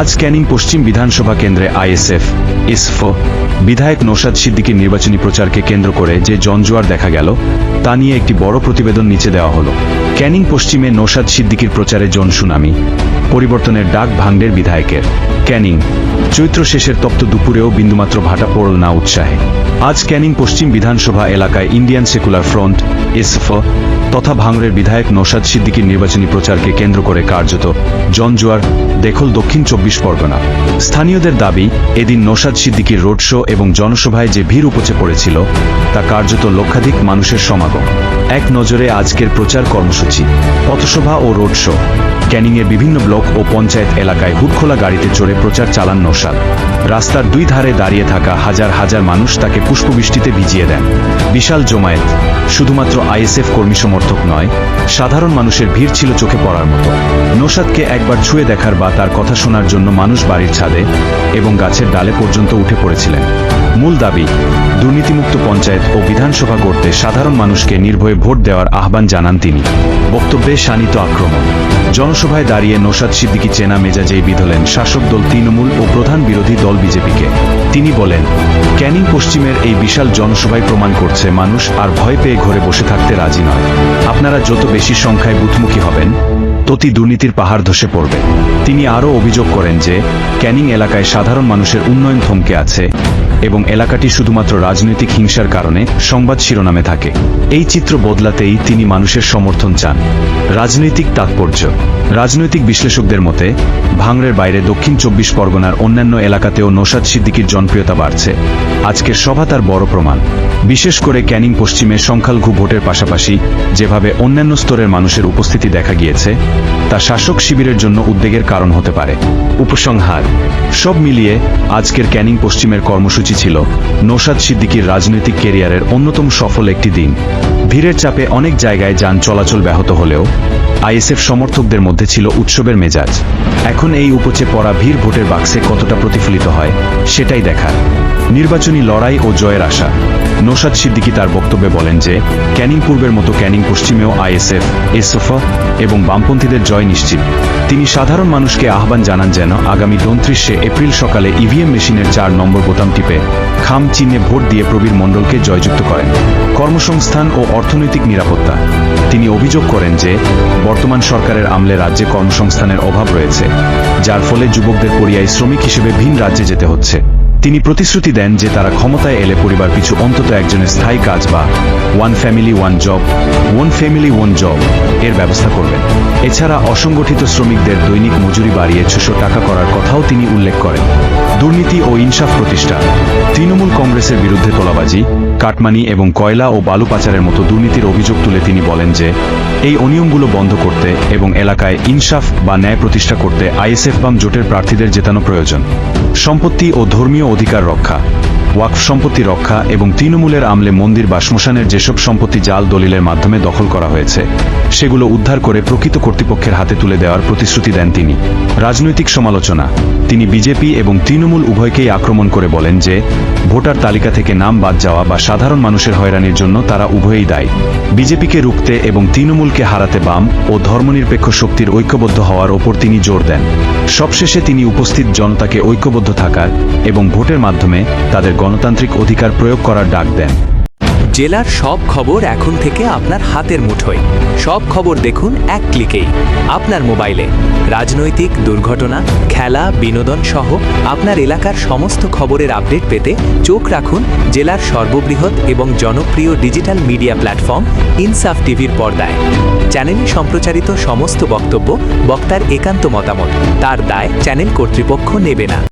আজ ক্যানিং পশ্চিম বিধানসভা কেন্দ্রে আইএসএফ ইসফ বিধায়ক নওশাদ সিদ্দিকীর নির্বাচনী প্রচারকে কেন্দ্র করে যে জনজোয়ার দেখা গেল তা নিয়ে একটি বড় প্রতিবেদন নিচে দেওয়া হলো। ক্যানিং পশ্চিমে নওশাদ সিদ্দিকীর প্রচারে জনশুনানি, পরিবর্তনের ডাক ভাঙড়ের বিধায়কের। ক্যানিং চৈত্র শেষের তপ্ত দুপুরেও বিন্দুমাত্র ভাটা পড়ল না উৎসাহে। আজ ক্যানিং পশ্চিম বিধানসভা এলাকায় ইন্ডিয়ান সেকুলার ফ্রন্ট ইসফ তথা ভাঙড়ের বিধায়ক নওশাদ সিদ্দিকীর নির্বাচনী প্রচারকে কেন্দ্র করে কার্যত জনজোয়ার দেখল দক্ষিণ ২৪ পরগনা। স্থানীয়দের দাবি, এদিন নওশাদ সিদ্দিকীর রোড শো এবং জনসভায় যে ভিড় উপচে পড়েছিল তা কার্যত লক্ষাধিক মানুষের সমাগম। এক নজরে আজকের প্রচার কর্মসূচি, পথসভা ও রোড শো। ক্যানিংয়ের বিভিন্ন ব্লক ও পঞ্চায়েত এলাকায় হুডখোলা গাড়িতে চড়ে প্রচার চালান নওশাদ। রাস্তার দুই ধারে দাঁড়িয়ে থাকা হাজার হাজার মানুষ তাকে পুষ্পবৃষ্টিতে ভিজিয়ে দেন। বিশাল জমায়েত, শুধুমাত্র আইএসএফ কর্মী সমর্থক নয়, সাধারণ মানুষের ভিড় ছিল চোখে পড়ার মতো। নওশাদকে একবার ছুঁয়ে দেখার বা তার কথা শোনার জন্য মানুষ বাড়ির ছাদে এবং গাছের ডালে পর্যন্ত উঠে পড়েছিলেন। মূল দাবি, দুর্নীতিমুক্ত পঞ্চায়েত ও বিধানসভা গড়তে সাধারণ মানুষকে নির্ভয়ে ভোট দেওয়ার আহ্বান জানান তিনি। বক্তব্যে শানিত আক্রমণ। জনসভায় দাঁড়িয়ে নওশাদ সিদ্দিকী চেনা মেজাজেই বিধলেন শাসক দল তৃণমূল ও প্রধান বিরোধী দল বিজেপিকে। তিনি বলেন, ক্যানিং পশ্চিমের এই বিশাল জনসভায় প্রমাণ করছে মানুষ আর ভয় পেয়ে ঘরে বসে থাকতে রাজি নয়। আপনারা যত বেশি সংখ্যায় বুথমুখী হবেন ততই দুর্নীতির পাহাড় ধসে পড়বে। তিনি আরও অভিযোগ করেন যে ক্যানিং এলাকায় সাধারণ মানুষের উন্নয়ন থমকে আছে এবং এলাকাটি শুধুমাত্র রাজনৈতিক হিংসার কারণে সংবাদ শিরোনামে থাকে। এই চিত্র বদলাতেই তিনি মানুষের সমর্থন চান। রাজনৈতিক তাৎপর্য। রাজনৈতিক বিশ্লেষকদের মতে ভাঙড়ের বাইরে দক্ষিণ ২৪ পরগনার অন্যান্য এলাকাতেও নওশাদ সিদ্দিকীর জনপ্রিয়তা বাড়ছে। আজকের সভা তার বড় প্রমাণ। বিশেষ করে ক্যানিং পশ্চিমে সংখ্যালঘু ভোটের পাশাপাশি যেভাবে অন্যান্য স্তরের মানুষের উপস্থিতি দেখা গিয়েছে তা শাসক শিবিরের জন্য উদ্বেগের কারণ হতে পারে। উপসংহার, সব মিলিয়ে আজকের ক্যানিং পশ্চিমের কর্মসূচি ছিল নওশাদ সিদ্দিকীর রাজনৈতিক ক্যারিয়ারের অন্যতম সফল একটি দিন। ভিড়ের চাপে অনেক জায়গায় যান চলাচল ব্যাহত হলেও আইএসএফ সমর্থকদের মধ্যে ছিল উৎসবের মেজাজ। এখন এই উপচে পড়া ভিড় ভোটের বাক্সে কতটা প্রতিফলিত হয় সেটাই দেখার। নির্বাচনী লড়াই ও জয়ের আশা। নওশাদ সিদ্দিকী তার বক্তব্যে বলেন যে ক্যানিং পূর্বের মতো ক্যানিং পশ্চিমেও আইএসএফ ইসফ এবং বামপন্থীদের জয় নিশ্চিত। তিনি সাধারণ মানুষকে আহ্বান জানান যেন আগামী ২৯শে এপ্রিল সকালে ইভিএম মেশিনের ৪ নম্বর বোতাম টিপে খাম চিহ্নে ভোট দিয়ে প্রবীর মণ্ডলকে জয়যুক্ত করেন। কর্মসংস্থান ও অর্থনৈতিক নিরাপত্তা। তিনি অভিযোগ করেন যে বর্তমান সরকারের আমলে রাজ্যে কর্মসংস্থানের অভাব রয়েছে, যার ফলে যুবকদের পরিযায়ী শ্রমিক হিসেবে ভিন রাজ্যে যেতে হচ্ছে। তিনি প্রতিশ্রুতি দেন যে তারা ক্ষমতায় এলে পরিবার পিছু অন্তত একজনের স্থায়ী কাজ বা ওয়ান ফ্যামিলি ওয়ান জব এর ব্যবস্থা করবেন। এছাড়া অসংগঠিত শ্রমিকদের দৈনিক মজুরি বাড়িয়ে ৬০০ টাকা করার কথাও তিনি উল্লেখ করেন। দুর্নীতি ও ইনসাফ প্রতিষ্ঠা। তৃণমূল কংগ্রেসের বিরুদ্ধে তোলাবাজি, কাটমানি এবং কয়লা ও বালু পাচারের মতো দুর্নীতির অভিযোগ তুলে তিনি বলেন যে এই অনিয়মগুলো বন্ধ করতে এবং এলাকায় ইনসাফ বা ন্যায় প্রতিষ্ঠা করতে আইএসএফ বাম জোটের প্রার্থীদের জেতানো প্রয়োজন। সম্পত্তি ও ধর্মীয় অধিকার রক্ষা। ওয়াকফ সম্পত্তি রক্ষা এবং তৃণমূলের আমলে মন্দির বা শ্মশানের যেসব সম্পত্তি জাল দলিলের মাধ্যমে দখল করা হয়েছে সেগুলো উদ্ধার করে প্রকৃত কর্তৃপক্ষের হাতে তুলে দেওয়ার প্রতিশ্রুতি দেন তিনি। রাজনৈতিক সমালোচনা। তিনি বিজেপি এবং তৃণমূল উভয়কেই আক্রমণ করে বলেন যে ভোটার তালিকা থেকে নাম বাদ যাওয়া বা সাধারণ মানুষের হয়রানির জন্য তারা উভয়েই দায়ী। বিজেপিকে রুখতে এবং তৃণমূলকে হারাতে বাম ও ধর্মনিরপেক্ষ শক্তির ঐক্যবদ্ধ হওয়ার ওপর তিনি জোর দেন। সবশেষে তিনি উপস্থিত জনতাকে ঐক্যবদ্ধ থাকার এবং ভোটের মাধ্যমে তাদের গণতান্ত্রিক অধিকার প্রয়োগ করার ডাক দেন। জেলার সব খবর এখন থেকে আপনার হাতের মুঠোয়। সব খবর দেখুন এক ক্লিকেই আপনার মোবাইলে। রাজনৈতিক, দুর্ঘটনা, খেলা, বিনোদন সহ আপনার এলাকার সমস্ত খবরের আপডেট পেতে চোখ রাখুন জেলার সর্ববৃহৎ এবং জনপ্রিয় ডিজিটাল মিডিয়া প্ল্যাটফর্ম ইনসাফ টিভির পর্দায়। চ্যানেলে সম্প্রচারিত সমস্ত বক্তব্য বক্তার একান্ত মতামত, তার দায় চ্যানেল কর্তৃপক্ষ নেবে না।